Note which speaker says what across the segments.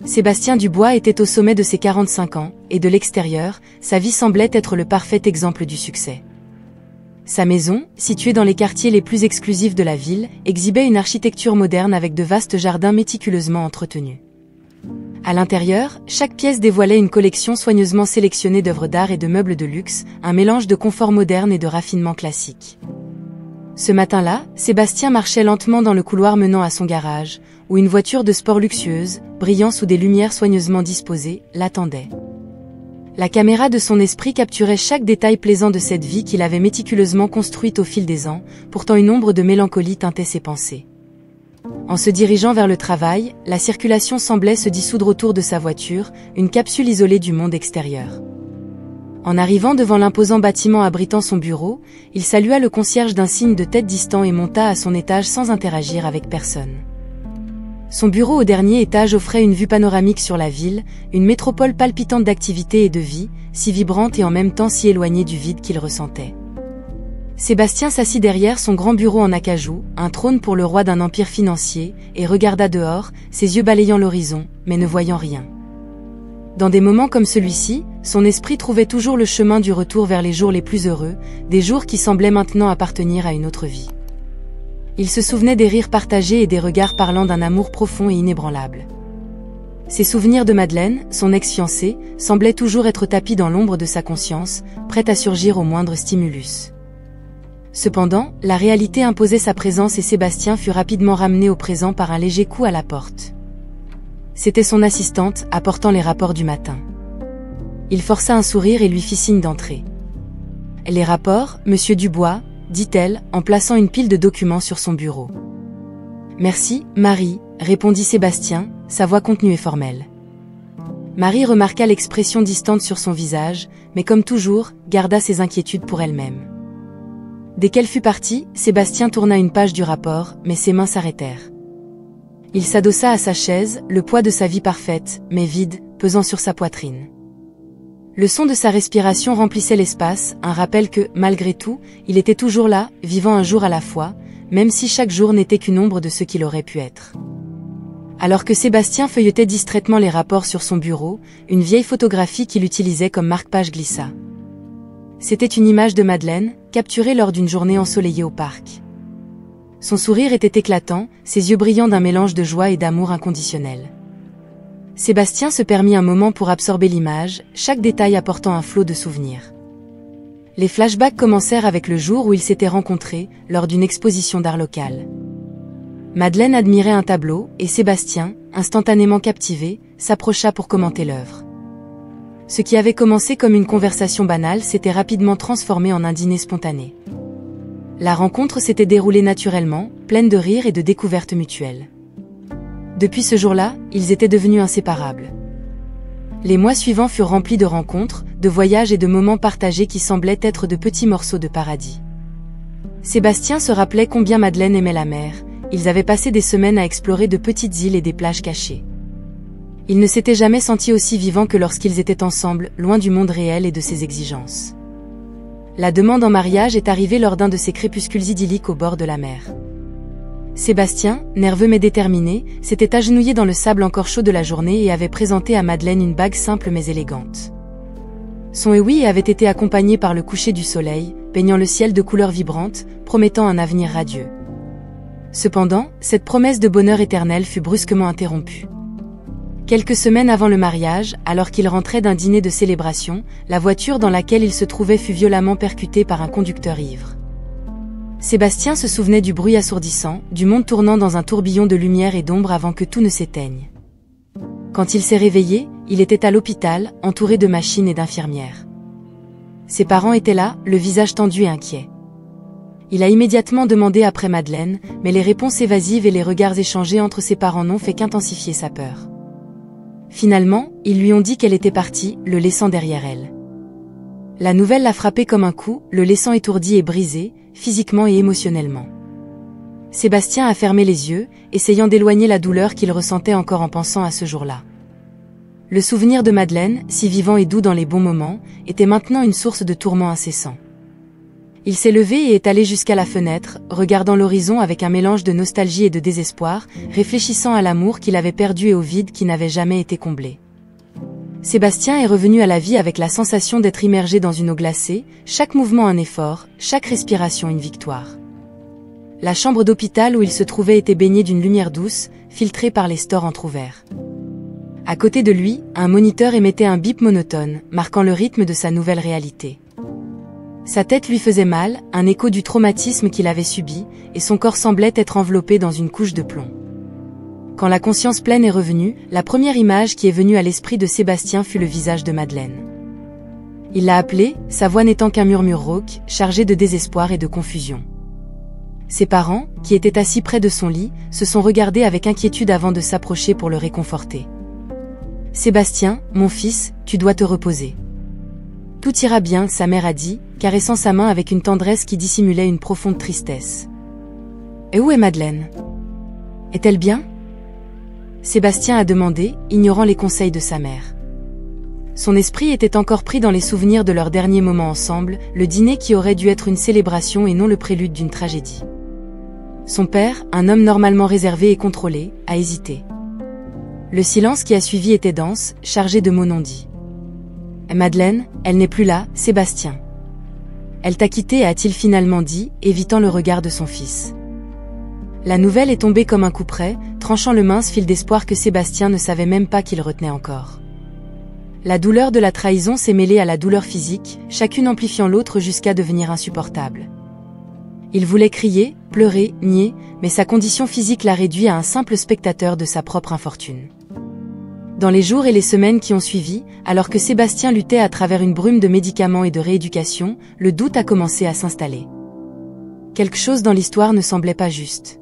Speaker 1: Sébastien Dubois était au sommet de ses 45 ans, et de l'extérieur, sa vie semblait être le parfait exemple du succès. Sa maison, située dans les quartiers les plus exclusifs de la ville, exhibait une architecture moderne avec de vastes jardins méticuleusement entretenus. À l'intérieur, chaque pièce dévoilait une collection soigneusement sélectionnée d'œuvres d'art et de meubles de luxe, un mélange de confort moderne et de raffinement classique. Ce matin-là, Sébastien marchait lentement dans le couloir menant à son garage, où une voiture de sport luxueuse, brillant sous des lumières soigneusement disposées, l'attendait. La caméra de son esprit capturait chaque détail plaisant de cette vie qu'il avait méticuleusement construite au fil des ans, pourtant une ombre de mélancolie teintait ses pensées. En se dirigeant vers le travail, la circulation semblait se dissoudre autour de sa voiture, une capsule isolée du monde extérieur. En arrivant devant l'imposant bâtiment abritant son bureau, il salua le concierge d'un signe de tête distant et monta à son étage sans interagir avec personne. Son bureau au dernier étage offrait une vue panoramique sur la ville, une métropole palpitante d'activité et de vie, si vibrante et en même temps si éloignée du vide qu'il ressentait. Sébastien s'assit derrière son grand bureau en acajou, un trône pour le roi d'un empire financier, et regarda dehors, ses yeux balayant l'horizon, mais ne voyant rien. Dans des moments comme celui-ci, son esprit trouvait toujours le chemin du retour vers les jours les plus heureux, des jours qui semblaient maintenant appartenir à une autre vie. Il se souvenait des rires partagés et des regards parlant d'un amour profond et inébranlable. Ses souvenirs de Madeleine, son ex-fiancée, semblaient toujours être tapis dans l'ombre de sa conscience, prête à surgir au moindre stimulus. Cependant, la réalité imposait sa présence et Sébastien fut rapidement ramené au présent par un léger coup à la porte. C'était son assistante, apportant les rapports du matin. Il força un sourire et lui fit signe d'entrer. « Les rapports, monsieur Dubois ?» dit-elle, en plaçant une pile de documents sur son bureau. « Merci, Marie », répondit Sébastien, sa voix contenue et formelle. Marie remarqua l'expression distante sur son visage, mais comme toujours, garda ses inquiétudes pour elle-même. Dès qu'elle fut partie, Sébastien tourna une page du rapport, mais ses mains s'arrêtèrent. Il s'adossa à sa chaise, le poids de sa vie parfaite, mais vide, pesant sur sa poitrine. Le son de sa respiration remplissait l'espace, un rappel que, malgré tout, il était toujours là, vivant un jour à la fois, même si chaque jour n'était qu'une ombre de ce qu'il aurait pu être. Alors que Sébastien feuilletait distraitement les rapports sur son bureau, une vieille photographie qu'il utilisait comme marque-page glissa. C'était une image de Madeleine, capturée lors d'une journée ensoleillée au parc. Son sourire était éclatant, ses yeux brillants d'un mélange de joie et d'amour inconditionnel. Sébastien se permit un moment pour absorber l'image, chaque détail apportant un flot de souvenirs. Les flashbacks commencèrent avec le jour où ils s'étaient rencontrés, lors d'une exposition d'art local. Madeleine admirait un tableau, et Sébastien, instantanément captivé, s'approcha pour commenter l'œuvre. Ce qui avait commencé comme une conversation banale s'était rapidement transformé en un dîner spontané. La rencontre s'était déroulée naturellement, pleine de rires et de découvertes mutuelles. Depuis ce jour-là, ils étaient devenus inséparables. Les mois suivants furent remplis de rencontres, de voyages et de moments partagés qui semblaient être de petits morceaux de paradis. Sébastien se rappelait combien Madeleine aimait la mer, ils avaient passé des semaines à explorer de petites îles et des plages cachées. Ils ne s'étaient jamais sentis aussi vivants que lorsqu'ils étaient ensemble, loin du monde réel et de ses exigences. La demande en mariage est arrivée lors d'un de ces crépuscules idylliques au bord de la mer. Sébastien, nerveux mais déterminé, s'était agenouillé dans le sable encore chaud de la journée et avait présenté à Madeleine une bague simple mais élégante. Son oui avait été accompagné par le coucher du soleil, peignant le ciel de couleurs vibrantes, promettant un avenir radieux. Cependant, cette promesse de bonheur éternel fut brusquement interrompue. Quelques semaines avant le mariage, alors qu'il rentrait d'un dîner de célébration, la voiture dans laquelle il se trouvait fut violemment percutée par un conducteur ivre. Sébastien se souvenait du bruit assourdissant, du monde tournant dans un tourbillon de lumière et d'ombre avant que tout ne s'éteigne. Quand il s'est réveillé, il était à l'hôpital, entouré de machines et d'infirmières. Ses parents étaient là, le visage tendu et inquiet. Il a immédiatement demandé après Madeleine, mais les réponses évasives et les regards échangés entre ses parents n'ont fait qu'intensifier sa peur. Finalement, ils lui ont dit qu'elle était partie, le laissant derrière elle. La nouvelle l'a frappé comme un coup, le laissant étourdi et brisé, physiquement et émotionnellement. Sébastien a fermé les yeux, essayant d'éloigner la douleur qu'il ressentait encore en pensant à ce jour-là. Le souvenir de Madeleine, si vivant et doux dans les bons moments, était maintenant une source de tourments incessants. Il s'est levé et est allé jusqu'à la fenêtre, regardant l'horizon avec un mélange de nostalgie et de désespoir, réfléchissant à l'amour qu'il avait perdu et au vide qui n'avait jamais été comblé. Sébastien est revenu à la vie avec la sensation d'être immergé dans une eau glacée, chaque mouvement un effort, chaque respiration une victoire. La chambre d'hôpital où il se trouvait était baignée d'une lumière douce, filtrée par les stores entr'ouverts. À côté de lui, un moniteur émettait un bip monotone, marquant le rythme de sa nouvelle réalité. Sa tête lui faisait mal, un écho du traumatisme qu'il avait subi, et son corps semblait être enveloppé dans une couche de plomb. Quand la conscience pleine est revenue, la première image qui est venue à l'esprit de Sébastien fut le visage de Madeleine. Il l'a appelée, sa voix n'étant qu'un murmure rauque, chargé de désespoir et de confusion. Ses parents, qui étaient assis près de son lit, se sont regardés avec inquiétude avant de s'approcher pour le réconforter. « Sébastien, mon fils, tu dois te reposer. Tout ira bien, sa mère a dit, caressant sa main avec une tendresse qui dissimulait une profonde tristesse. Et où est Madeleine? Est-elle bien? Sébastien a demandé, ignorant les conseils de sa mère. Son esprit était encore pris dans les souvenirs de leurs derniers moments ensemble, le dîner qui aurait dû être une célébration et non le prélude d'une tragédie. Son père, un homme normalement réservé et contrôlé, a hésité. Le silence qui a suivi était dense, chargé de mots non dits. Madeleine, elle n'est plus là, Sébastien. Elle t'a quitté, a-t-il finalement dit, évitant le regard de son fils. La nouvelle est tombée comme un coup près, tranchant le mince fil d'espoir que Sébastien ne savait même pas qu'il retenait encore. La douleur de la trahison s'est mêlée à la douleur physique, chacune amplifiant l'autre jusqu'à devenir insupportable. Il voulait crier, pleurer, nier, mais sa condition physique l'a réduit à un simple spectateur de sa propre infortune. Dans les jours et les semaines qui ont suivi, alors que Sébastien luttait à travers une brume de médicaments et de rééducation, le doute a commencé à s'installer. Quelque chose dans l'histoire ne semblait pas juste.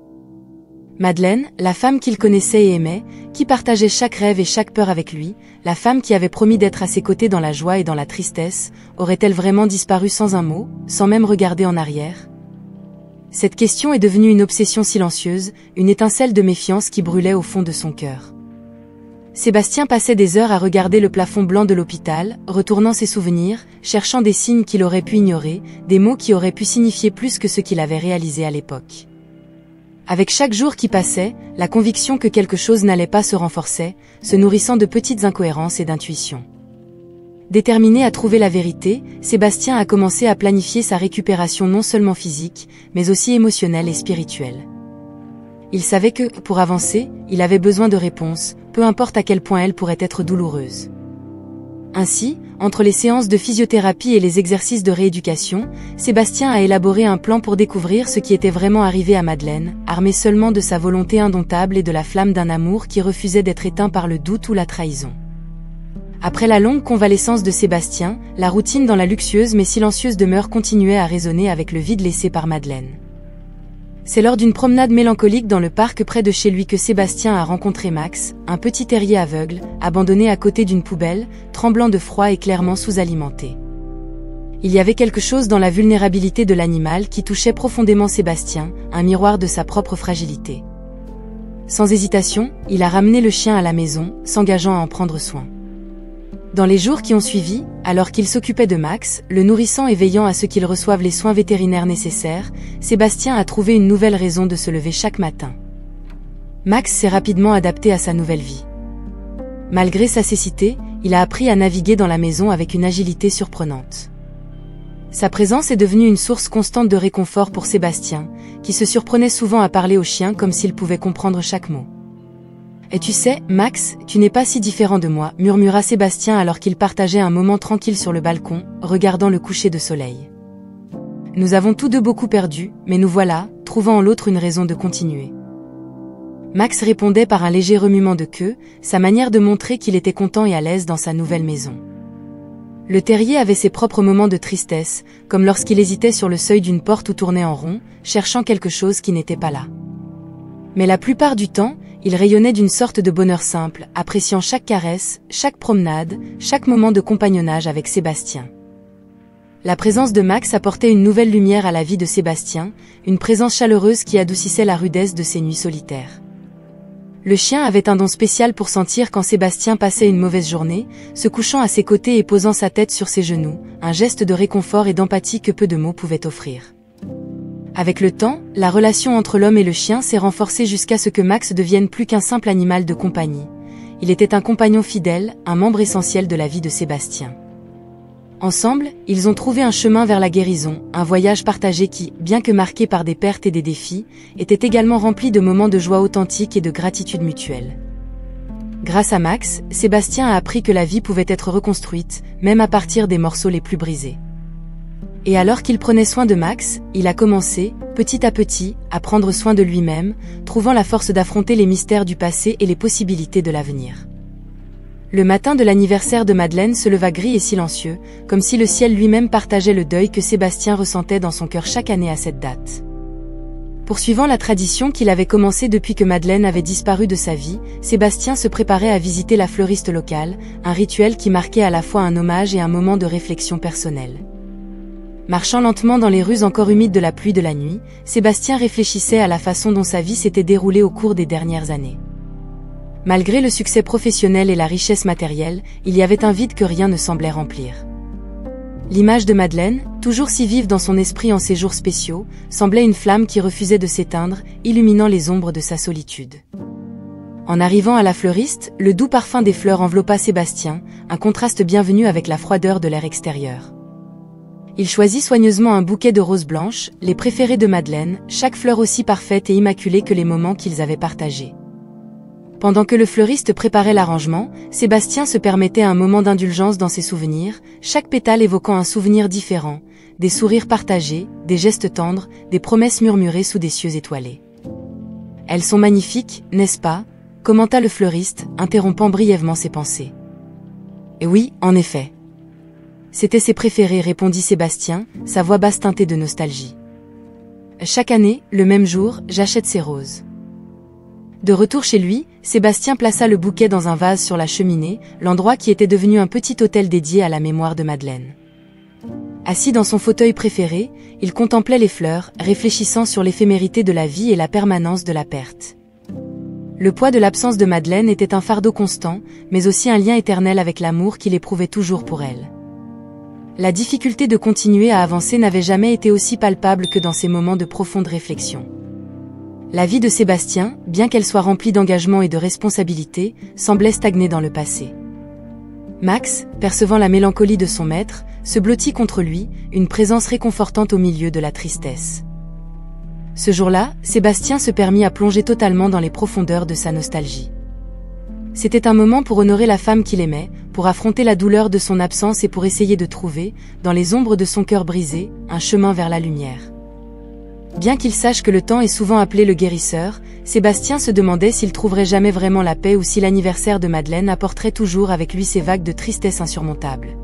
Speaker 1: Madeleine, la femme qu'il connaissait et aimait, qui partageait chaque rêve et chaque peur avec lui, la femme qui avait promis d'être à ses côtés dans la joie et dans la tristesse, aurait-elle vraiment disparu sans un mot, sans même regarder en arrière? Cette question est devenue une obsession silencieuse, une étincelle de méfiance qui brûlait au fond de son cœur. Sébastien passait des heures à regarder le plafond blanc de l'hôpital, retournant ses souvenirs, cherchant des signes qu'il aurait pu ignorer, des mots qui auraient pu signifier plus que ce qu'il avait réalisé à l'époque. Avec chaque jour qui passait, la conviction que quelque chose n'allait pas se renforçait, se nourrissant de petites incohérences et d'intuitions. Déterminé à trouver la vérité, Sébastien a commencé à planifier sa récupération non seulement physique, mais aussi émotionnelle et spirituelle. Il savait que, pour avancer, il avait besoin de réponses, peu importe à quel point elles pourraient être douloureuses. Ainsi, entre les séances de physiothérapie et les exercices de rééducation, Sébastien a élaboré un plan pour découvrir ce qui était vraiment arrivé à Madeleine, armé seulement de sa volonté indomptable et de la flamme d'un amour qui refusait d'être éteint par le doute ou la trahison. Après la longue convalescence de Sébastien, la routine dans la luxueuse mais silencieuse demeure continuait à résonner avec le vide laissé par Madeleine. C'est lors d'une promenade mélancolique dans le parc près de chez lui que Sébastien a rencontré Max, un petit terrier aveugle, abandonné à côté d'une poubelle, tremblant de froid et clairement sous-alimenté. Il y avait quelque chose dans la vulnérabilité de l'animal qui touchait profondément Sébastien, un miroir de sa propre fragilité. Sans hésitation, il a ramené le chien à la maison, s'engageant à en prendre soin. Dans les jours qui ont suivi, alors qu'il s'occupait de Max, le nourrissant et veillant à ce qu'il reçoive les soins vétérinaires nécessaires, Sébastien a trouvé une nouvelle raison de se lever chaque matin. Max s'est rapidement adapté à sa nouvelle vie. Malgré sa cécité, il a appris à naviguer dans la maison avec une agilité surprenante. Sa présence est devenue une source constante de réconfort pour Sébastien, qui se surprenait souvent à parler au chien comme s'il pouvait comprendre chaque mot. « Et tu sais, Max, tu n'es pas si différent de moi », murmura Sébastien alors qu'il partageait un moment tranquille sur le balcon, regardant le coucher de soleil. « Nous avons tous deux beaucoup perdu, mais nous voilà, trouvant en l'autre une raison de continuer. » Max répondait par un léger remuement de queue, sa manière de montrer qu'il était content et à l'aise dans sa nouvelle maison. Le terrier avait ses propres moments de tristesse, comme lorsqu'il hésitait sur le seuil d'une porte ou tournait en rond, cherchant quelque chose qui n'était pas là. Mais la plupart du temps, il rayonnait d'une sorte de bonheur simple, appréciant chaque caresse, chaque promenade, chaque moment de compagnonnage avec Sébastien. La présence de Max apportait une nouvelle lumière à la vie de Sébastien, une présence chaleureuse qui adoucissait la rudesse de ses nuits solitaires. Le chien avait un don spécial pour sentir quand Sébastien passait une mauvaise journée, se couchant à ses côtés et posant sa tête sur ses genoux, un geste de réconfort et d'empathie que peu de mots pouvaient offrir. Avec le temps, la relation entre l'homme et le chien s'est renforcée jusqu'à ce que Max devienne plus qu'un simple animal de compagnie. Il était un compagnon fidèle, un membre essentiel de la vie de Sébastien. Ensemble, ils ont trouvé un chemin vers la guérison, un voyage partagé qui, bien que marqué par des pertes et des défis, était également rempli de moments de joie authentique et de gratitude mutuelle. Grâce à Max, Sébastien a appris que la vie pouvait être reconstruite, même à partir des morceaux les plus brisés. Et alors qu'il prenait soin de Max, il a commencé, petit à petit, à prendre soin de lui-même, trouvant la force d'affronter les mystères du passé et les possibilités de l'avenir. Le matin de l'anniversaire de Madeleine se leva gris et silencieux, comme si le ciel lui-même partageait le deuil que Sébastien ressentait dans son cœur chaque année à cette date. Poursuivant la tradition qu'il avait commencée depuis que Madeleine avait disparu de sa vie, Sébastien se préparait à visiter la fleuriste locale, un rituel qui marquait à la fois un hommage et un moment de réflexion personnelle. Marchant lentement dans les rues encore humides de la pluie de la nuit, Sébastien réfléchissait à la façon dont sa vie s'était déroulée au cours des dernières années. Malgré le succès professionnel et la richesse matérielle, il y avait un vide que rien ne semblait remplir. L'image de Madeleine, toujours si vive dans son esprit en ces jours spéciaux, semblait une flamme qui refusait de s'éteindre, illuminant les ombres de sa solitude. En arrivant à la fleuriste, le doux parfum des fleurs enveloppa Sébastien, un contraste bienvenu avec la froideur de l'air extérieur. Il choisit soigneusement un bouquet de roses blanches, les préférées de Madeleine, chaque fleur aussi parfaite et immaculée que les moments qu'ils avaient partagés. Pendant que le fleuriste préparait l'arrangement, Sébastien se permettait un moment d'indulgence dans ses souvenirs, chaque pétale évoquant un souvenir différent, des sourires partagés, des gestes tendres, des promesses murmurées sous des cieux étoilés. « Elles sont magnifiques, n'est-ce pas ?» commenta le fleuriste, interrompant brièvement ses pensées. « Et oui, en effet. » C'étaient ses préférés, répondit Sébastien, sa voix basse teintée de nostalgie. « Chaque année, le même jour, j'achète ces roses. » De retour chez lui, Sébastien plaça le bouquet dans un vase sur la cheminée, l'endroit qui était devenu un petit autel dédié à la mémoire de Madeleine. Assis dans son fauteuil préféré, il contemplait les fleurs, réfléchissant sur l'éphémérité de la vie et la permanence de la perte. Le poids de l'absence de Madeleine était un fardeau constant, mais aussi un lien éternel avec l'amour qu'il éprouvait toujours pour elle. La difficulté de continuer à avancer n'avait jamais été aussi palpable que dans ces moments de profonde réflexion. La vie de Sébastien, bien qu'elle soit remplie d'engagement et de responsabilité, semblait stagner dans le passé. Max, percevant la mélancolie de son maître, se blottit contre lui, une présence réconfortante au milieu de la tristesse. Ce jour-là, Sébastien se permit à plonger totalement dans les profondeurs de sa nostalgie. C'était un moment pour honorer la femme qu'il aimait, pour affronter la douleur de son absence et pour essayer de trouver, dans les ombres de son cœur brisé, un chemin vers la lumière. Bien qu'il sache que le temps est souvent appelé le guérisseur, Sébastien se demandait s'il trouverait jamais vraiment la paix ou si l'anniversaire de Madeleine apporterait toujours avec lui ces vagues de tristesse insurmontables.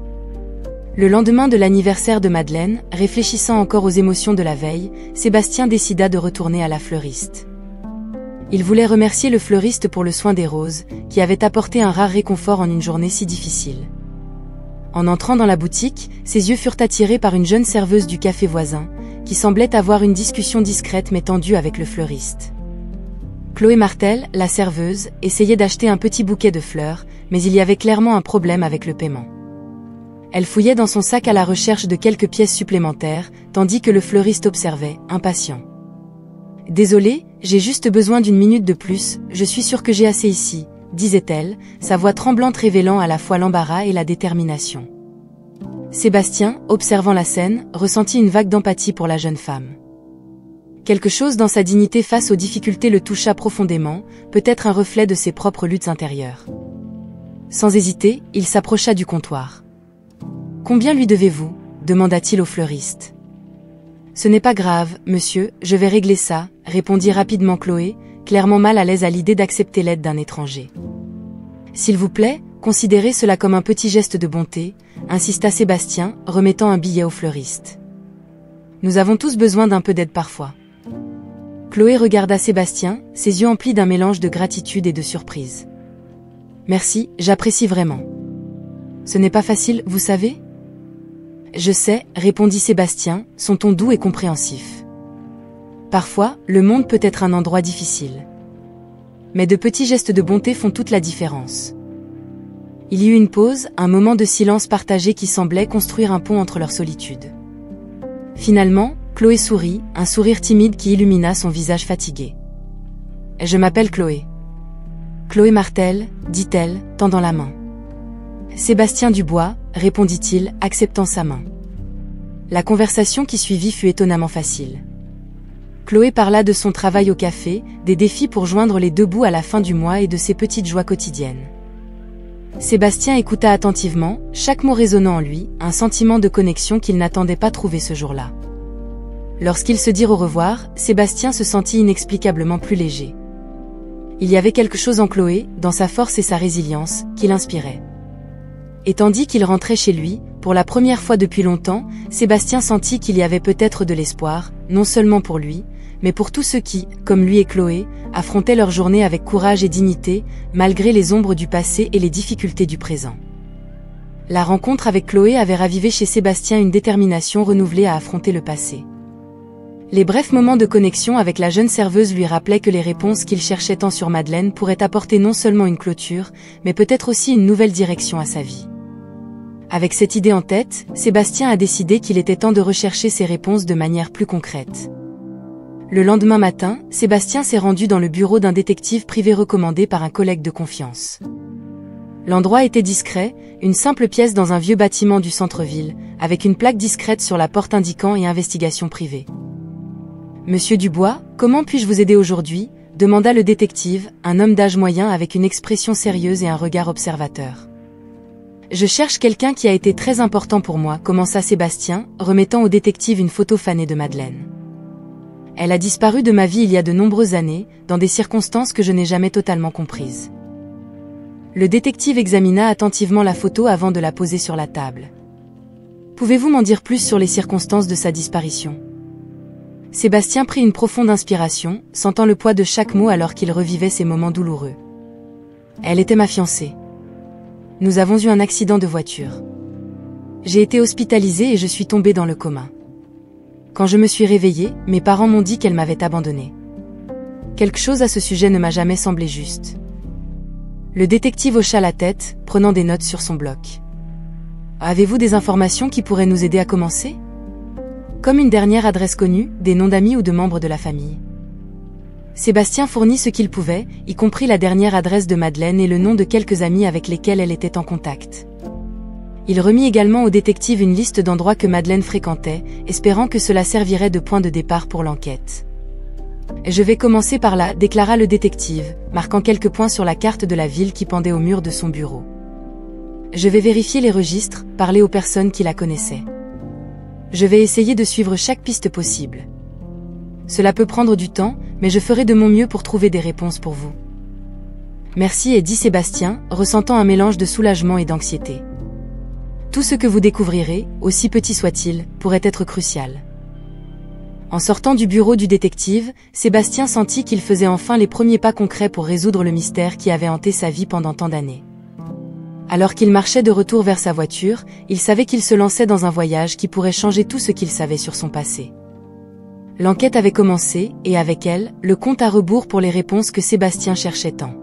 Speaker 1: Le lendemain de l'anniversaire de Madeleine, réfléchissant encore aux émotions de la veille, Sébastien décida de retourner à la fleuriste. Il voulait remercier le fleuriste pour le soin des roses, qui avait apporté un rare réconfort en une journée si difficile. En entrant dans la boutique, ses yeux furent attirés par une jeune serveuse du café voisin, qui semblait avoir une discussion discrète mais tendue avec le fleuriste. Chloé Martel, la serveuse, essayait d'acheter un petit bouquet de fleurs, mais il y avait clairement un problème avec le paiement. Elle fouillait dans son sac à la recherche de quelques pièces supplémentaires, tandis que le fleuriste observait, impatient. « Désolée, j'ai juste besoin d'une minute de plus, je suis sûre que j'ai assez ici, » disait-elle, sa voix tremblante révélant à la fois l'embarras et la détermination. Sébastien, observant la scène, ressentit une vague d'empathie pour la jeune femme. Quelque chose dans sa dignité face aux difficultés le toucha profondément, peut-être un reflet de ses propres luttes intérieures. Sans hésiter, il s'approcha du comptoir. « Combien lui devez-vous » demanda-t-il au fleuriste. « Ce n'est pas grave, monsieur, je vais régler ça » répondit rapidement Chloé, clairement mal à l'aise à l'idée d'accepter l'aide d'un étranger. « S'il vous plaît, considérez cela comme un petit geste de bonté » insista Sébastien, remettant un billet au fleuriste. « Nous avons tous besoin d'un peu d'aide parfois. » Chloé regarda Sébastien, ses yeux emplis d'un mélange de gratitude et de surprise. « Merci, j'apprécie vraiment. Ce n'est pas facile, vous savez ? » « Je sais, » répondit Sébastien, son ton doux et compréhensif. « Parfois, le monde peut être un endroit difficile. Mais de petits gestes de bonté font toute la différence. Il y eut une pause, un moment de silence partagé qui semblait construire un pont entre leur solitude. Finalement, Chloé sourit, un sourire timide qui illumina son visage fatigué. « Je m'appelle Chloé. »« Chloé Martel, » dit-elle, tendant la main. « Sébastien Dubois, » répondit-il, acceptant sa main. La conversation qui suivit fut étonnamment facile. Chloé parla de son travail au café, des défis pour joindre les deux bouts à la fin du mois et de ses petites joies quotidiennes. Sébastien écouta attentivement, chaque mot résonnant en lui, un sentiment de connexion qu'il n'attendait pas trouver ce jour-là. Lorsqu'ils se dirent au revoir, Sébastien se sentit inexplicablement plus léger. Il y avait quelque chose en Chloé, dans sa force et sa résilience, qui l'inspirait. Et tandis qu'il rentrait chez lui, pour la première fois depuis longtemps, Sébastien sentit qu'il y avait peut-être de l'espoir, non seulement pour lui, mais pour tous ceux qui, comme lui et Chloé, affrontaient leur journée avec courage et dignité, malgré les ombres du passé et les difficultés du présent. La rencontre avec Chloé avait ravivé chez Sébastien une détermination renouvelée à affronter le passé. Les brefs moments de connexion avec la jeune serveuse lui rappelaient que les réponses qu'il cherchait tant sur Madeleine pourraient apporter non seulement une clôture, mais peut-être aussi une nouvelle direction à sa vie. Avec cette idée en tête, Sébastien a décidé qu'il était temps de rechercher ces réponses de manière plus concrète. Le lendemain matin, Sébastien s'est rendu dans le bureau d'un détective privé recommandé par un collègue de confiance. L'endroit était discret, une simple pièce dans un vieux bâtiment du centre-ville, avec une plaque discrète sur la porte indiquant « Investigation privée ». « Monsieur Dubois, comment puis-je vous aider aujourd'hui » demanda le détective, un homme d'âge moyen avec une expression sérieuse et un regard observateur. « Je cherche quelqu'un qui a été très important pour moi » commença Sébastien, remettant au détective une photo fanée de Madeleine. « Elle a disparu de ma vie il y a de nombreuses années, dans des circonstances que je n'ai jamais totalement comprises. » Le détective examina attentivement la photo avant de la poser sur la table. « Pouvez-vous m'en dire plus sur les circonstances de sa disparition ?» Sébastien prit une profonde inspiration, sentant le poids de chaque mot alors qu'il revivait ces moments douloureux. Elle était ma fiancée. Nous avons eu un accident de voiture. J'ai été hospitalisée et je suis tombée dans le coma. Quand je me suis réveillée, mes parents m'ont dit qu'elle m'avait abandonnée. Quelque chose à ce sujet ne m'a jamais semblé juste. Le détective hocha la tête, prenant des notes sur son bloc. Avez-vous des informations qui pourraient nous aider à commencer ? Comme une dernière adresse connue, des noms d'amis ou de membres de la famille. Sébastien fournit ce qu'il pouvait, y compris la dernière adresse de Madeleine et le nom de quelques amis avec lesquels elle était en contact. Il remit également au détective une liste d'endroits que Madeleine fréquentait, espérant que cela servirait de point de départ pour l'enquête. « Je vais commencer par là », déclara le détective, marquant quelques points sur la carte de la ville qui pendait au mur de son bureau. « Je vais vérifier les registres, parler aux personnes qui la connaissaient. Je vais essayer de suivre chaque piste possible. Cela peut prendre du temps, mais je ferai de mon mieux pour trouver des réponses pour vous. » Merci, dit Sébastien, ressentant un mélange de soulagement et d'anxiété. Tout ce que vous découvrirez, aussi petit soit-il, pourrait être crucial. En sortant du bureau du détective, Sébastien sentit qu'il faisait enfin les premiers pas concrets pour résoudre le mystère qui avait hanté sa vie pendant tant d'années. Alors qu'il marchait de retour vers sa voiture, il savait qu'il se lançait dans un voyage qui pourrait changer tout ce qu'il savait sur son passé. L'enquête avait commencé, et avec elle, le compte à rebours pour les réponses que Sébastien cherchait tant.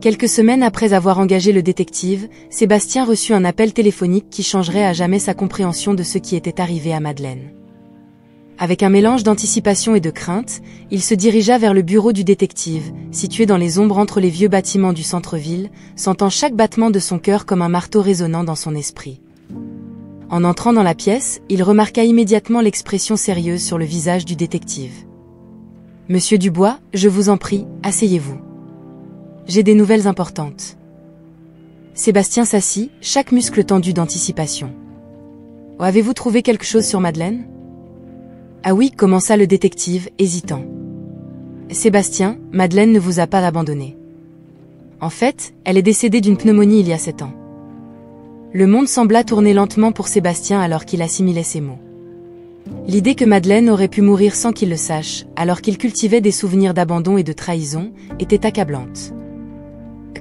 Speaker 1: Quelques semaines après avoir engagé le détective, Sébastien reçut un appel téléphonique qui changerait à jamais sa compréhension de ce qui était arrivé à Madeleine. Avec un mélange d'anticipation et de crainte, il se dirigea vers le bureau du détective, situé dans les ombres entre les vieux bâtiments du centre-ville, sentant chaque battement de son cœur comme un marteau résonnant dans son esprit. En entrant dans la pièce, il remarqua immédiatement l'expression sérieuse sur le visage du détective. « Monsieur Dubois, je vous en prie, asseyez-vous. J'ai des nouvelles importantes. » Sébastien s'assit, chaque muscle tendu d'anticipation. « Avez-vous trouvé quelque chose sur Madeleine ?» « Ah oui », commença le détective, hésitant. « Sébastien, Madeleine ne vous a pas abandonné. En fait, elle est décédée d'une pneumonie il y a 7 ans. » Le monde sembla tourner lentement pour Sébastien alors qu'il assimilait ces mots. L'idée que Madeleine aurait pu mourir sans qu'il le sache, alors qu'il cultivait des souvenirs d'abandon et de trahison, était accablante.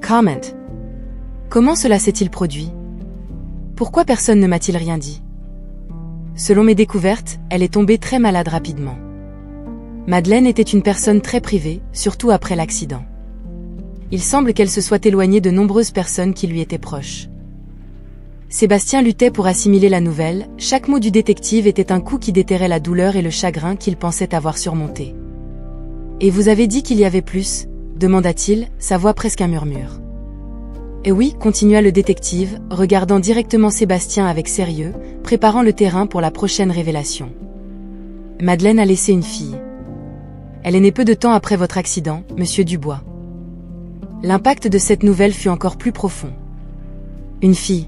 Speaker 1: Comment ? Comment cela s'est-il produit ? Pourquoi personne ne m'a-t-il rien dit ? Selon mes découvertes, elle est tombée très malade rapidement. Madeleine était une personne très privée, surtout après l'accident. il semble qu'elle se soit éloignée de nombreuses personnes qui lui étaient proches. Sébastien luttait pour assimiler la nouvelle, chaque mot du détective était un coup qui déterrait la douleur et le chagrin qu'il pensait avoir surmonté. « Et vous avez dit qu'il y avait plus ?» demanda-t-il, sa voix presque un murmure. « Et oui » continua le détective, regardant directement Sébastien avec sérieux, préparant le terrain pour la prochaine révélation. « Madeleine a laissé une fille. Elle est née peu de temps après votre accident, monsieur Dubois. » L'impact de cette nouvelle fut encore plus profond. Une fille.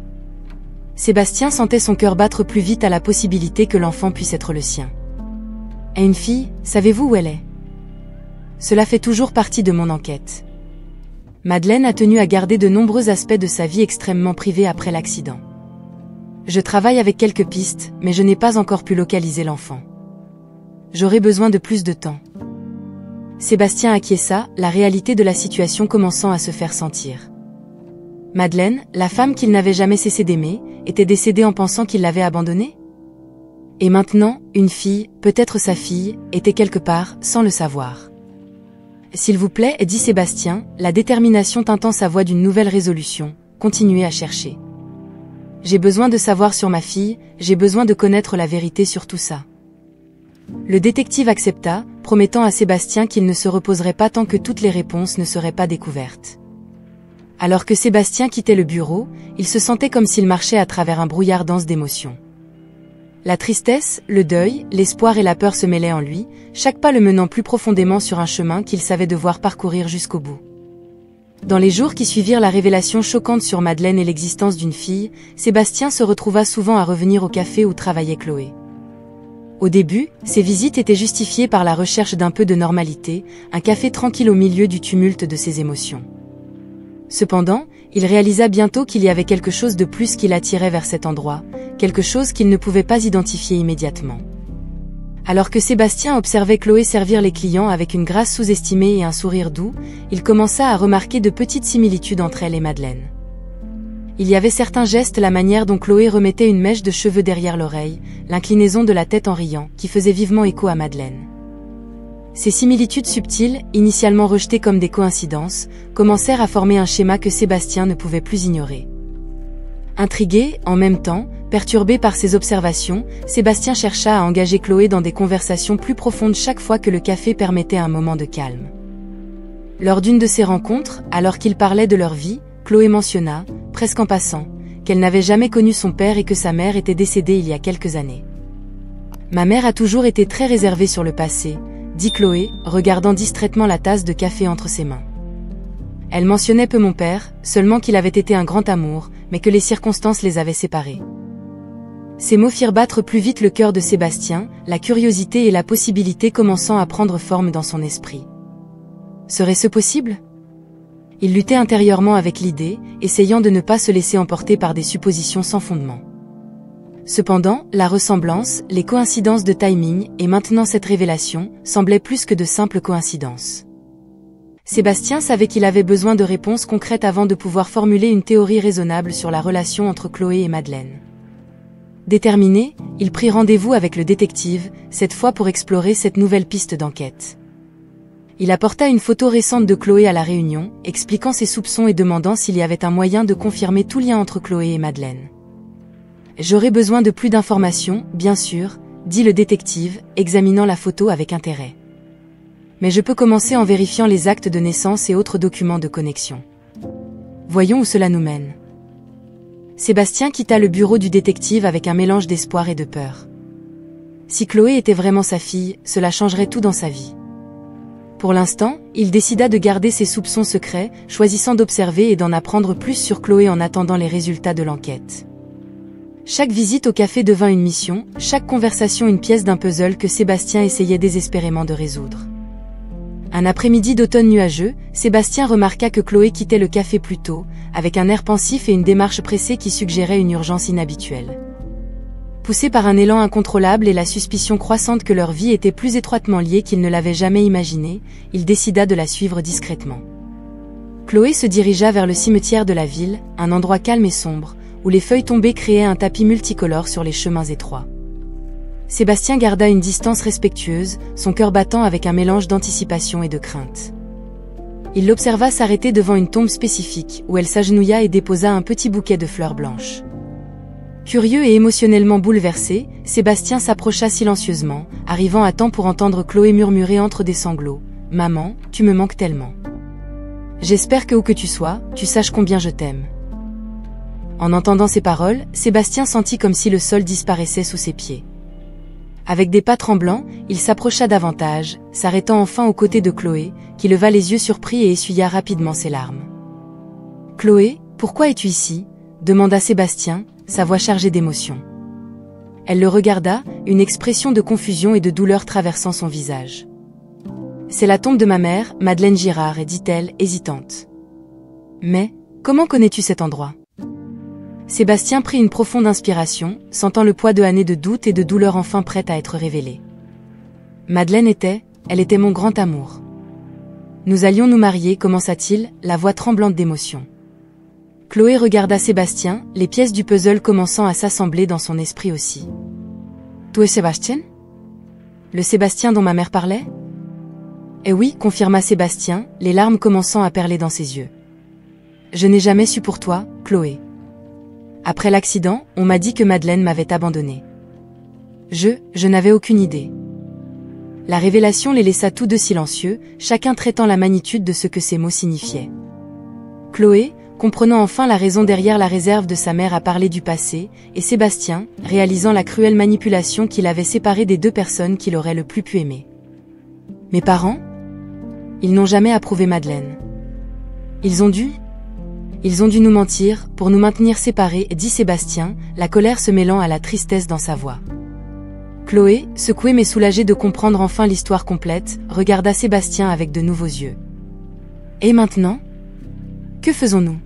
Speaker 1: Sébastien sentait son cœur battre plus vite à la possibilité que l'enfant puisse être le sien. Et une fille, savez-vous où elle est? Cela fait toujours partie de mon enquête. Madeleine a tenu à garder de nombreux aspects de sa vie extrêmement privés après l'accident. Je travaille avec quelques pistes, mais je n'ai pas encore pu localiser l'enfant. J'aurai besoin de plus de temps. Sébastien acquiesça, la réalité de la situation commençant à se faire sentir. Madeleine, la femme qu'il n'avait jamais cessé d'aimer, était décédée en pensant qu'il l'avait abandonnée? Et maintenant, une fille, peut-être sa fille, était quelque part, sans le savoir. S'il vous plaît, dit Sébastien, la détermination tintant sa voix d'une nouvelle résolution, continuez à chercher. J'ai besoin de savoir sur ma fille, j'ai besoin de connaître la vérité sur tout ça. Le détective accepta, promettant à Sébastien qu'il ne se reposerait pas tant que toutes les réponses ne seraient pas découvertes. Alors que Sébastien quittait le bureau, il se sentait comme s'il marchait à travers un brouillard dense d'émotions. La tristesse, le deuil, l'espoir et la peur se mêlaient en lui, chaque pas le menant plus profondément sur un chemin qu'il savait devoir parcourir jusqu'au bout. Dans les jours qui suivirent la révélation choquante sur Madeleine et l'existence d'une fille, Sébastien se retrouva souvent à revenir au café où travaillait Chloé. Au début, ses visites étaient justifiées par la recherche d'un peu de normalité, un café tranquille au milieu du tumulte de ses émotions. Cependant, il réalisa bientôt qu'il y avait quelque chose de plus qui l'attirait vers cet endroit, quelque chose qu'il ne pouvait pas identifier immédiatement. Alors que Sébastien observait Chloé servir les clients avec une grâce sous-estimée et un sourire doux, il commença à remarquer de petites similitudes entre elle et Madeleine. Il y avait certains gestes, la manière dont Chloé remettait une mèche de cheveux derrière l'oreille, l'inclinaison de la tête en riant, qui faisait vivement écho à Madeleine. Ces similitudes subtiles, initialement rejetées comme des coïncidences, commencèrent à former un schéma que Sébastien ne pouvait plus ignorer. Intrigué, en même temps, perturbé par ces observations, Sébastien chercha à engager Chloé dans des conversations plus profondes chaque fois que le café permettait un moment de calme. Lors d'une de ces rencontres, alors qu'ils parlaient de leur vie, Chloé mentionna, presque en passant, qu'elle n'avait jamais connu son père et que sa mère était décédée il y a quelques années. « Ma mère a toujours été très réservée sur le passé », dit Chloé, regardant distraitement la tasse de café entre ses mains. Elle mentionnait peu mon père, seulement qu'il avait été un grand amour, mais que les circonstances les avaient séparés. Ces mots firent battre plus vite le cœur de Sébastien, la curiosité et la possibilité commençant à prendre forme dans son esprit. Serait-ce possible? Il luttait intérieurement avec l'idée, essayant de ne pas se laisser emporter par des suppositions sans fondement. Cependant, la ressemblance, les coïncidences de timing, et maintenant cette révélation, semblaient plus que de simples coïncidences. Sébastien savait qu'il avait besoin de réponses concrètes avant de pouvoir formuler une théorie raisonnable sur la relation entre Chloé et Madeleine. Déterminé, il prit rendez-vous avec le détective, cette fois pour explorer cette nouvelle piste d'enquête. Il apporta une photo récente de Chloé à la réunion, expliquant ses soupçons et demandant s'il y avait un moyen de confirmer tout lien entre Chloé et Madeleine. « J'aurai besoin de plus d'informations, bien sûr, » dit le détective, examinant la photo avec intérêt. « Mais je peux commencer en vérifiant les actes de naissance et autres documents de connexion. Voyons où cela nous mène. » Sébastien quitta le bureau du détective avec un mélange d'espoir et de peur. Si Chloé était vraiment sa fille, cela changerait tout dans sa vie. Pour l'instant, il décida de garder ses soupçons secrets, choisissant d'observer et d'en apprendre plus sur Chloé en attendant les résultats de l'enquête. Chaque visite au café devint une mission, chaque conversation une pièce d'un puzzle que Sébastien essayait désespérément de résoudre. Un après-midi d'automne nuageux, Sébastien remarqua que Chloé quittait le café plus tôt, avec un air pensif et une démarche pressée qui suggérait une urgence inhabituelle. Poussé par un élan incontrôlable et la suspicion croissante que leur vie était plus étroitement liée qu'il ne l'avait jamais imaginé, il décida de la suivre discrètement. Chloé se dirigea vers le cimetière de la ville, un endroit calme et sombre, où les feuilles tombées créaient un tapis multicolore sur les chemins étroits. Sébastien garda une distance respectueuse, son cœur battant avec un mélange d'anticipation et de crainte. Il l'observa s'arrêter devant une tombe spécifique, où elle s'agenouilla et déposa un petit bouquet de fleurs blanches. Curieux et émotionnellement bouleversé, Sébastien s'approcha silencieusement, arrivant à temps pour entendre Chloé murmurer entre des sanglots « Maman, tu me manques tellement. J'espère que où que tu sois, tu saches combien je t'aime. » En entendant ces paroles, Sébastien sentit comme si le sol disparaissait sous ses pieds. Avec des pas tremblants, il s'approcha davantage, s'arrêtant enfin aux côtés de Chloé, qui leva les yeux surpris et essuya rapidement ses larmes. « Chloé, pourquoi es-tu ici ?» demanda Sébastien, sa voix chargée d'émotion. Elle le regarda, une expression de confusion et de douleur traversant son visage. « C'est la tombe de ma mère, Madeleine Girard, dit-elle, hésitante. Mais, comment connais-tu cet endroit ?» Sébastien prit une profonde inspiration, sentant le poids de années de doute et de douleur enfin prête à être révélée. Madeleine elle était mon grand amour. Nous allions nous marier, commença-t-il, la voix tremblante d'émotion. Chloé regarda Sébastien, les pièces du puzzle commençant à s'assembler dans son esprit aussi. « Tu es Sébastien ? Le Sébastien dont ma mère parlait ?» « Eh oui, confirma Sébastien, les larmes commençant à perler dans ses yeux. « Je n'ai jamais su pour toi, Chloé. Après l'accident, on m'a dit que Madeleine m'avait abandonné. Je n'avais aucune idée. » La révélation les laissa tous deux silencieux, chacun traitant la magnitude de ce que ces mots signifiaient. Chloé, comprenant enfin la raison derrière la réserve de sa mère à parler du passé, et Sébastien, réalisant la cruelle manipulation qui l'avait séparé des deux personnes qu'il aurait le plus pu aimer. « Mes parents ? Ils n'ont jamais approuvé Madeleine. Ils ont dû nous mentir, pour nous maintenir séparés, dit Sébastien, la colère se mêlant à la tristesse dans sa voix. Chloé, secouée mais soulagée de comprendre enfin l'histoire complète, regarda Sébastien avec de nouveaux yeux. « Et maintenant ? Que faisons-nous ? »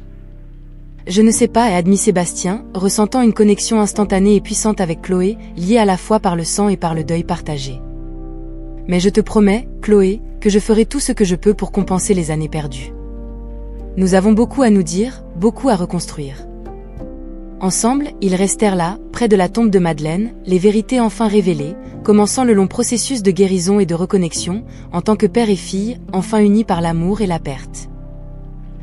Speaker 1: « Je ne sais pas, admit Sébastien, ressentant une connexion instantanée et puissante avec Chloé, liée à la fois par le sang et par le deuil partagé. « Mais je te promets, Chloé, que je ferai tout ce que je peux pour compenser les années perdues. Nous avons beaucoup à nous dire, beaucoup à reconstruire. » Ensemble, ils restèrent là, près de la tombe de Madeleine, les vérités enfin révélées, commençant le long processus de guérison et de reconnexion, en tant que père et fille, enfin unis par l'amour et la perte.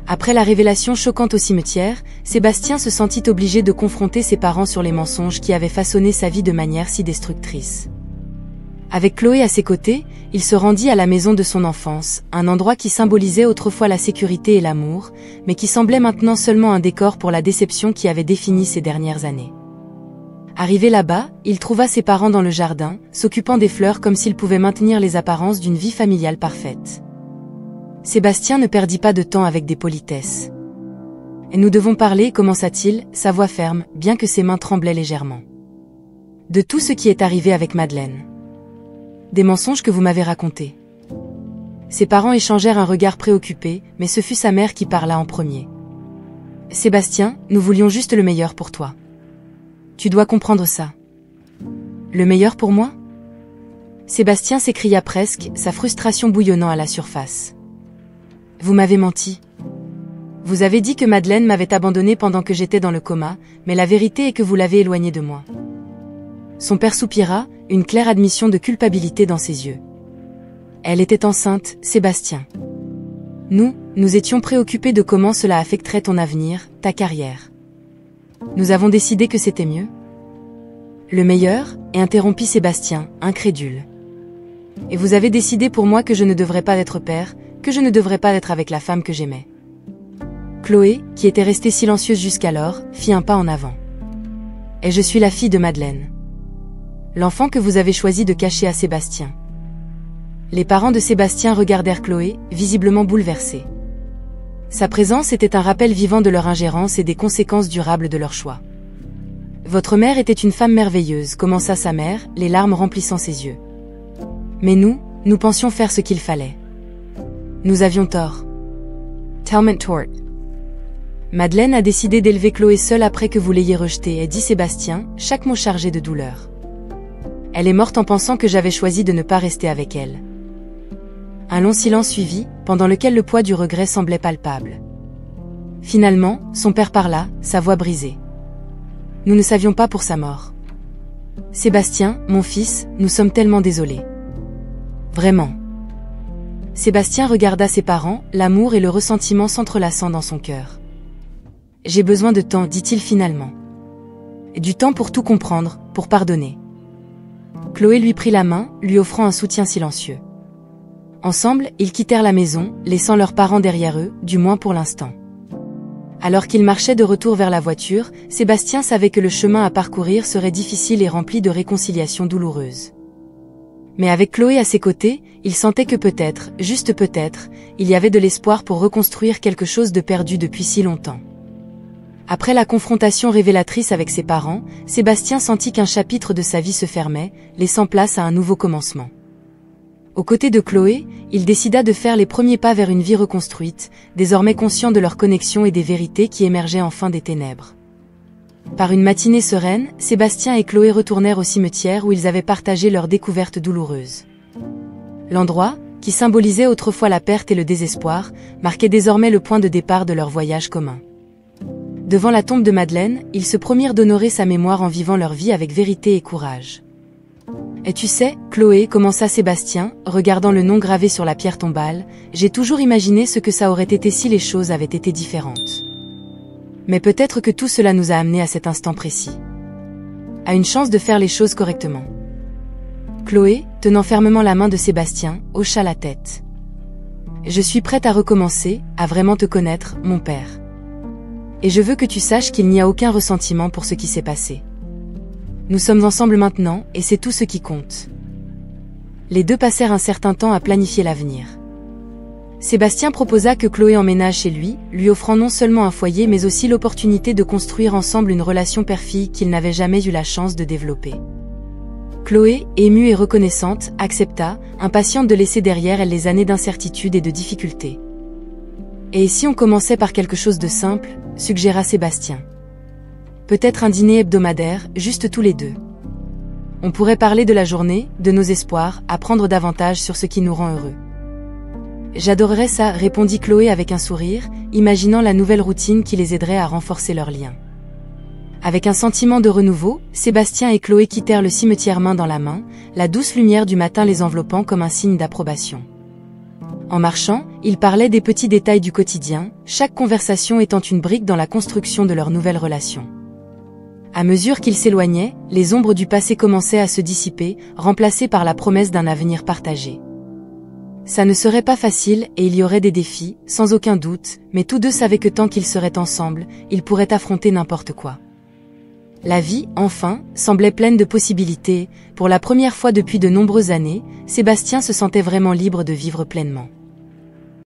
Speaker 1: Après la révélation choquante au cimetière, Sébastien se sentit obligé de confronter ses parents sur les mensonges qui avaient façonné sa vie de manière si destructrice. Avec Chloé à ses côtés, il se rendit à la maison de son enfance, un endroit qui symbolisait autrefois la sécurité et l'amour, mais qui semblait maintenant seulement un décor pour la déception qui avait défini ces dernières années. Arrivé là-bas, il trouva ses parents dans le jardin, s'occupant des fleurs comme s'ils pouvaient maintenir les apparences d'une vie familiale parfaite. Sébastien ne perdit pas de temps avec des politesses. « Et nous devons parler, commença-t-il, sa voix ferme, bien que ses mains tremblaient légèrement. De tout ce qui est arrivé avec Madeleine. Des mensonges que vous m'avez racontés. » Ses parents échangèrent un regard préoccupé, mais ce fut sa mère qui parla en premier. « Sébastien, nous voulions juste le meilleur pour toi. Tu dois comprendre ça. »« Le meilleur pour moi ?» Sébastien s'écria presque, sa frustration bouillonnant à la surface. « Vous m'avez menti. Vous avez dit que Madeleine m'avait abandonné pendant que j'étais dans le coma, mais la vérité est que vous l'avez éloignée de moi. » Son père soupira, une claire admission de culpabilité dans ses yeux. « Elle était enceinte, Sébastien. Nous étions préoccupés de comment cela affecterait ton avenir, ta carrière. Nous avons décidé que c'était mieux. » « Le meilleur ?» et interrompit Sébastien, incrédule. « Et vous avez décidé pour moi que je ne devrais pas être père, que je ne devrais pas être avec la femme que j'aimais. » Chloé, qui était restée silencieuse jusqu'alors, fit un pas en avant. « Et je suis la fille de Madeleine. L'enfant que vous avez choisi de cacher à Sébastien. » Les parents de Sébastien regardèrent Chloé, visiblement bouleversés. Sa présence était un rappel vivant de leur ingérence et des conséquences durables de leur choix. « Votre mère était une femme merveilleuse, commença sa mère, les larmes remplissant ses yeux. Mais nous pensions faire ce qu'il fallait. Nous avions tort. » Talmant tort. Madeleine a décidé d'élever Chloé seule après que vous l'ayez rejetée, dit Sébastien, chaque mot chargé de douleur. Elle est morte en pensant que j'avais choisi de ne pas rester avec elle. Un long silence suivit, pendant lequel le poids du regret semblait palpable. Finalement, son père parla, sa voix brisée. Nous ne savions pas pour sa mort. Sébastien, mon fils, nous sommes tellement désolés. Vraiment. Sébastien regarda ses parents, l'amour et le ressentiment s'entrelaçant dans son cœur. « J'ai besoin de temps, dit-il finalement. Du temps pour tout comprendre, pour pardonner. » Chloé lui prit la main, lui offrant un soutien silencieux. Ensemble, ils quittèrent la maison, laissant leurs parents derrière eux, du moins pour l'instant. Alors qu'ils marchaient de retour vers la voiture, Sébastien savait que le chemin à parcourir serait difficile et rempli de réconciliations douloureuses. Mais avec Chloé à ses côtés, il sentait que peut-être, juste peut-être, il y avait de l'espoir pour reconstruire quelque chose de perdu depuis si longtemps. Après la confrontation révélatrice avec ses parents, Sébastien sentit qu'un chapitre de sa vie se fermait, laissant place à un nouveau commencement. Aux côtés de Chloé, il décida de faire les premiers pas vers une vie reconstruite, désormais conscient de leur connexion et des vérités qui émergeaient enfin des ténèbres. Par une matinée sereine, Sébastien et Chloé retournèrent au cimetière où ils avaient partagé leur découverte douloureuse. L'endroit, qui symbolisait autrefois la perte et le désespoir, marquait désormais le point de départ de leur voyage commun. Devant la tombe de Madeleine, ils se promirent d'honorer sa mémoire en vivant leur vie avec vérité et courage. « Et tu sais, Chloé, commença Sébastien, regardant le nom gravé sur la pierre tombale, j'ai toujours imaginé ce que ça aurait été si les choses avaient été différentes. Mais peut-être que tout cela nous a amenés à cet instant précis. À une chance de faire les choses correctement. » Chloé, tenant fermement la main de Sébastien, hocha la tête. « Je suis prête à recommencer, à vraiment te connaître, mon père. Et je veux que tu saches qu'il n'y a aucun ressentiment pour ce qui s'est passé. Nous sommes ensemble maintenant, et c'est tout ce qui compte. » Les deux passèrent un certain temps à planifier l'avenir. Sébastien proposa que Chloé emménage chez lui offrant non seulement un foyer mais aussi l'opportunité de construire ensemble une relation père-fille qu'ils n'avaient jamais eu la chance de développer. Chloé, émue et reconnaissante, accepta, impatiente de laisser derrière elle les années d'incertitude et de difficultés. « Et si on commençait par quelque chose de simple ?» suggéra Sébastien. « Peut-être un dîner hebdomadaire, juste tous les deux. On pourrait parler de la journée, de nos espoirs, apprendre davantage sur ce qui nous rend heureux. » « J'adorerais ça, répondit Chloé avec un sourire, imaginant la nouvelle routine qui les aiderait à renforcer leurs liens. Avec un sentiment de renouveau, Sébastien et Chloé quittèrent le cimetière main dans la main, la douce lumière du matin les enveloppant comme un signe d'approbation. En marchant, ils parlaient des petits détails du quotidien, chaque conversation étant une brique dans la construction de leur nouvelle relation. À mesure qu'ils s'éloignaient, les ombres du passé commençaient à se dissiper, remplacées par la promesse d'un avenir partagé. Ça ne serait pas facile et il y aurait des défis, sans aucun doute, mais tous deux savaient que tant qu'ils seraient ensemble, ils pourraient affronter n'importe quoi. La vie, enfin, semblait pleine de possibilités. Pour la première fois depuis de nombreuses années, Sébastien se sentait vraiment libre de vivre pleinement.